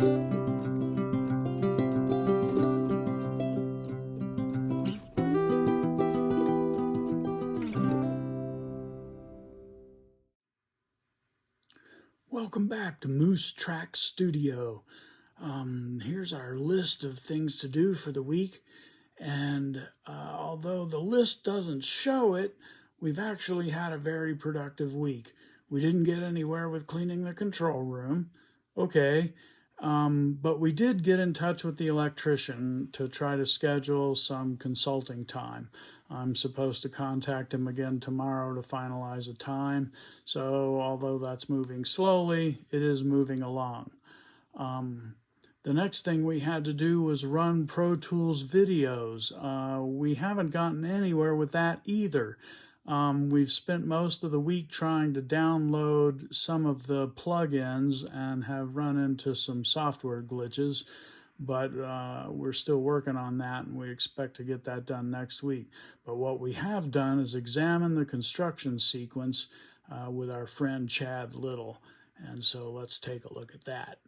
Welcome back to Moose Track Studio. Here's our list of things to do for the week. And although the list doesn't show it, we've actually had a very productive week. We didn't get anywhere with cleaning the control room. Okay. But we did get in touch with the electrician to try to schedule some consulting time. I'm supposed to contact him again tomorrow to finalize a time. So although that's moving slowly, it is moving along. The next thing we had to do was run Pro Tools videos. We haven't gotten anywhere with that either. We've spent most of the week trying to download some of the plugins and have run into some software glitches, but we're still working on that, and we expect to get that done next week. But what we have done is examine the construction sequence with our friend Chad Little, and so let's take a look at that.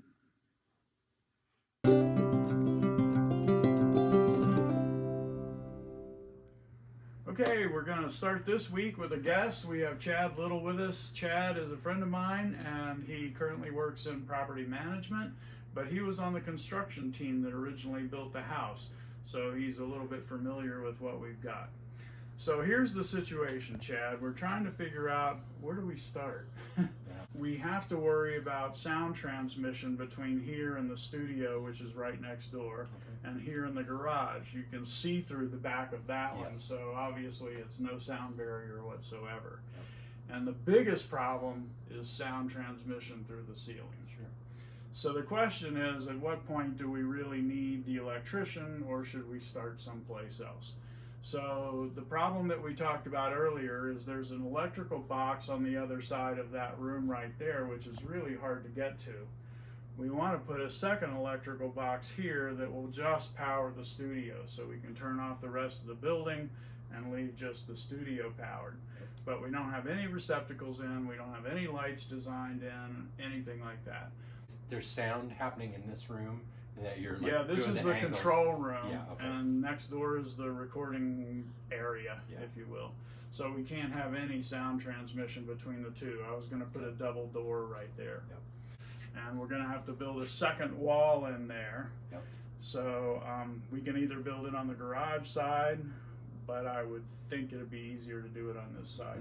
Okay, we're going to start this week with a guest. We have Chad Little with us. Chad is a friend of mine, and he currently works in property management, but he was on the construction team that originally built the house, so he's a little bit familiar with what we've got. So here's the situation, Chad. We're trying to figure out, where do we start? We have to worry about sound transmission between here and the studio, which is right next door, and here in the garage. You can see through the back of that one, so obviously it's no sound barrier whatsoever. And the biggest problem is sound transmission through the ceiling. So the question is, at what point do we really need the electrician, or should we start someplace else? So the problem that we talked about earlier is there's an electrical box on the other side of that room right there, which is really hard to get to. We want to put a second electrical box here that will just power the studio, so we can turn off the rest of the building and leave just the studio powered. But we don't have any receptacles in, we don't have any lights designed in, anything like that. There's sound happening in this room that you're this is the angles. control room, okay. And next door is the recording area, if you will. So we can't have any sound transmission between the two. I was going to put a double door right there. And we're going to have to build a second wall in there. So we can either build it on the garage side, but I would think it'd be easier to do it on this side.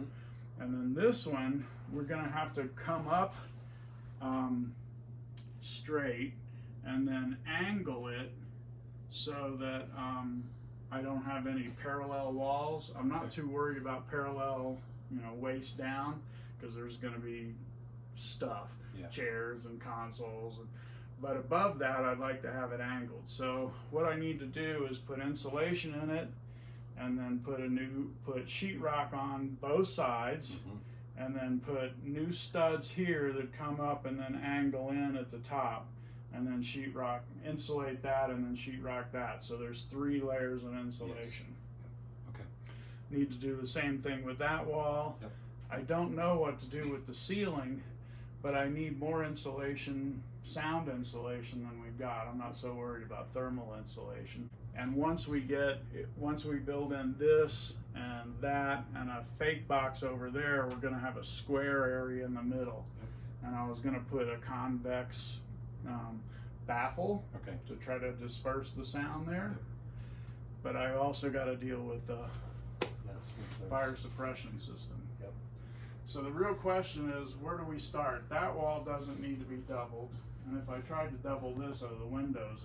And then this one, we're going to have to come up straight and then angle it so that I don't have any parallel walls. I'm not too worried about parallel, waist down, because there's going to be stuff, chairs and consoles. But above that, I'd like to have it angled. So what I need to do is put insulation in it, and then put sheetrock on both sides, and then put new studs here that come up and then angle in at the top, and then sheetrock, insulate that, and then sheetrock that. So there's 3 layers of insulation. Need to do the same thing with that wall. I don't know what to do with the ceiling, but I need more insulation, sound insulation, than we've got. I'm not so worried about thermal insulation. And once we build in this and that and a fake box over there, we're going to have a square area in the middle. And I was going to put a convex baffle to try to disperse the sound there. But I also got to deal with the fire suppression system. So the real question is, where do we start? That wall doesn't need to be doubled, and if I tried to double this, the windows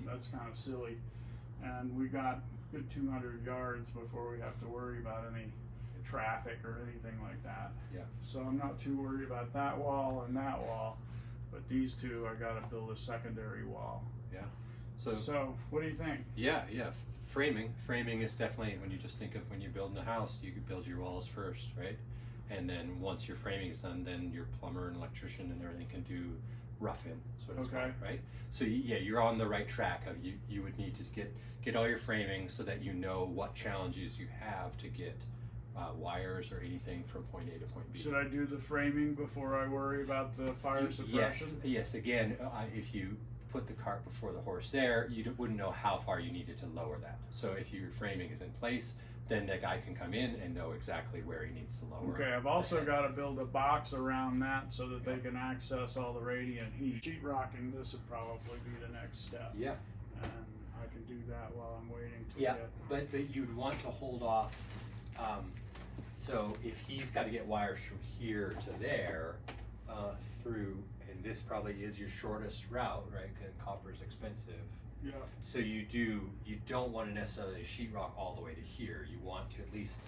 that's kind of silly. And we got good 200 yards before we have to worry about any traffic or anything like that. So I'm not too worried about that wall and that wall, but these two, I got to build a secondary wall. So what do you think? Framing is definitely, when you just think of when you're building a house, you could build your walls first, right? And then once your framing is done, then your plumber and electrician and everything can do rough in, so to speak, right? So you're on the right track of you would need to get all your framing so that you know what challenges you have to get wires or anything from point A to point B. Should I do the framing before I worry about the fire suppression? Yes. Again, if you put the cart before the horse there, you wouldn't know how far you needed to lower that. So if your framing is in place, then the guy can come in and know exactly where he needs to lower. Okay, I've also got to build a box around that so that they can access all the radiant heat. Sheetrocking this would probably be the next step. Yeah. And I can do that while I'm waiting to Yeah, get... but you'd want to hold off. So if he's got to get wires from here to there through, and this probably is your shortest route, right? Because copper's expensive. Yeah. So you don't want to necessarily sheetrock all the way to here. You want to at least,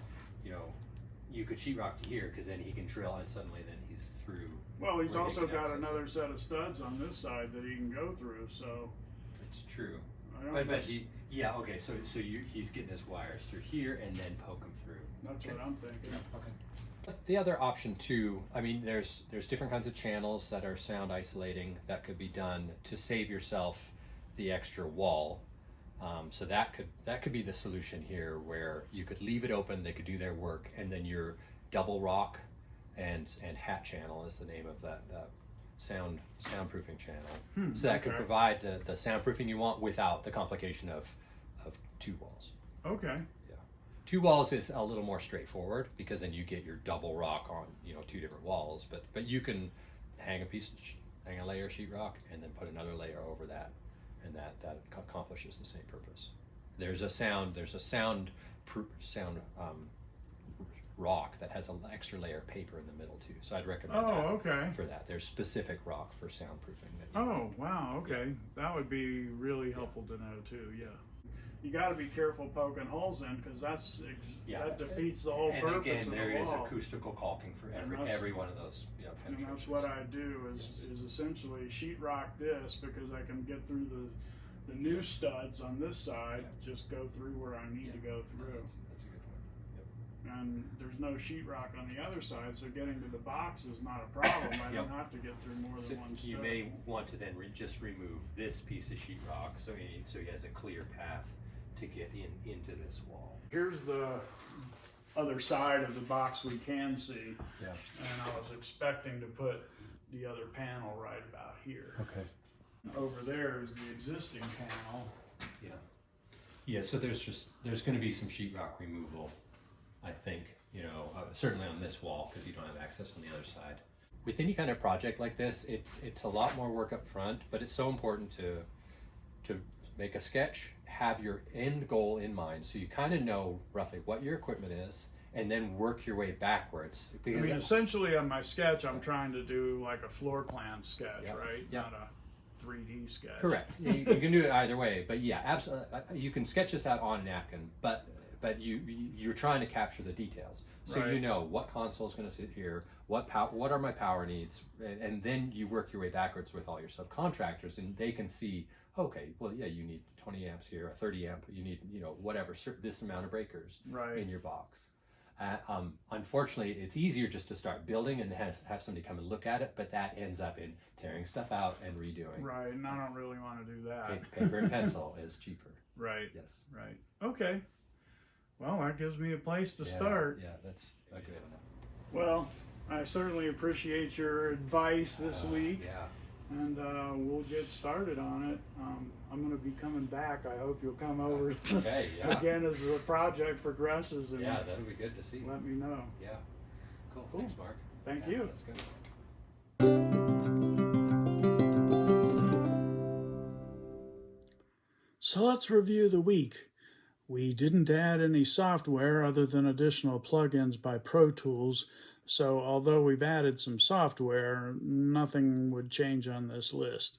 you could sheetrock to here because then he can drill and suddenly then he's through. Well, he's where he also can got access another it. set of studs on this side that he can go through, so... It's true. I don't Okay, so he's getting his wires through here and then poke them through. That's what I'm thinking. Okay. The other option too, I mean, there's different kinds of channels that are sound isolating that could be done to save yourself the extra wall. So that could be the solution here, where you could leave it open, they could do their work, and then your double rock and hat channel is the name of that soundproofing channel. So that could provide the soundproofing you want without the complication of two walls. Okay. Two walls is a little more straightforward because then you get your double rock on two different walls, but you can hang a layer of sheetrock and then put another layer over that, and that accomplishes the same purpose. There's a sound rock that has an extra layer of paper in the middle too, so I'd recommend okay. for that. There's specific rock for soundproofing Wow, okay. That would be really helpful to know too. Yeah. You got to be careful poking holes in, because that defeats the whole purpose again, of the there is wall. acoustical caulking for every one of those And penetrations. that's what I do is essentially sheetrock this, because I can get through the new studs on this side, just go through where I need to go through. That's a good point. And there's no sheetrock on the other side, so getting to the box is not a problem. I don't have to get through more than one You stud. may want to then just remove this piece of sheetrock so he has a clear path to get into this wall. Here's the other side of the box we can see. Yeah. And I was expecting to put the other panel right about here. Okay. Over there is the existing panel. Yeah. Yeah, so there's going to be some sheetrock removal, I think, certainly on this wall, because you don't have access on the other side. With any kind of project like this, it's a lot more work up front, but it's so important to make a sketch, have your end goal in mind, so you kind of know roughly what your equipment is, and then work your way backwards. Because Essentially on my sketch, I'm trying to do like a floor plan sketch, right? Yeah. Not a 3D sketch. Correct. You can do it either way, but yeah, absolutely. You can sketch this out on a napkin, but you're trying to capture the details, so Right. you know what console is going to sit here, what are my power needs, and then you work your way backwards with all your subcontractors, and they can see, okay, well, yeah, you need 20 amps here, a 30 amp, you need whatever, this amount of breakers in your box. Unfortunately, it's easier just to start building and have somebody come and look at it, but that ends up in tearing stuff out and redoing. Right, and I don't really want to do that. Paper and pencil is cheaper. Right. Yes. Right. Okay. Well, that gives me a place to start. Yeah, that's a good enough. Well, I certainly appreciate your advice this week. Yeah. And we'll get started on it. I'm going to be coming back. I hope you'll come over Okay, yeah. again as the project progresses. And Yeah, that'll be good to see. let me know. Yeah. Cool. Cool. Thanks, Mark. Thank Yeah, you. That's good. So let's review the week. We didn't add any software other than additional plugins by Pro Tools. So although we've added some software, nothing would change on this list.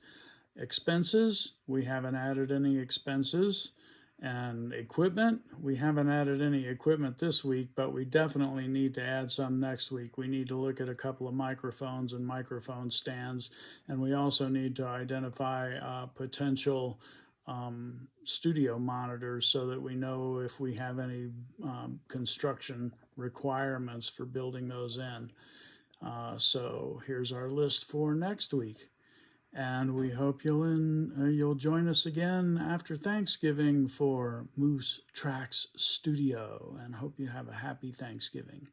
Expenses, we haven't added any expenses. And equipment, we haven't added any equipment this week, but we definitely need to add some next week. We need to look at a couple of microphones and microphone stands, and we also need to identify potential studio monitors so that we know if we have any construction requirements for building those in. So here's our list for next week. And we hope you'll join us again after Thanksgiving for Moose Tracks Studio, and hope you have a happy Thanksgiving.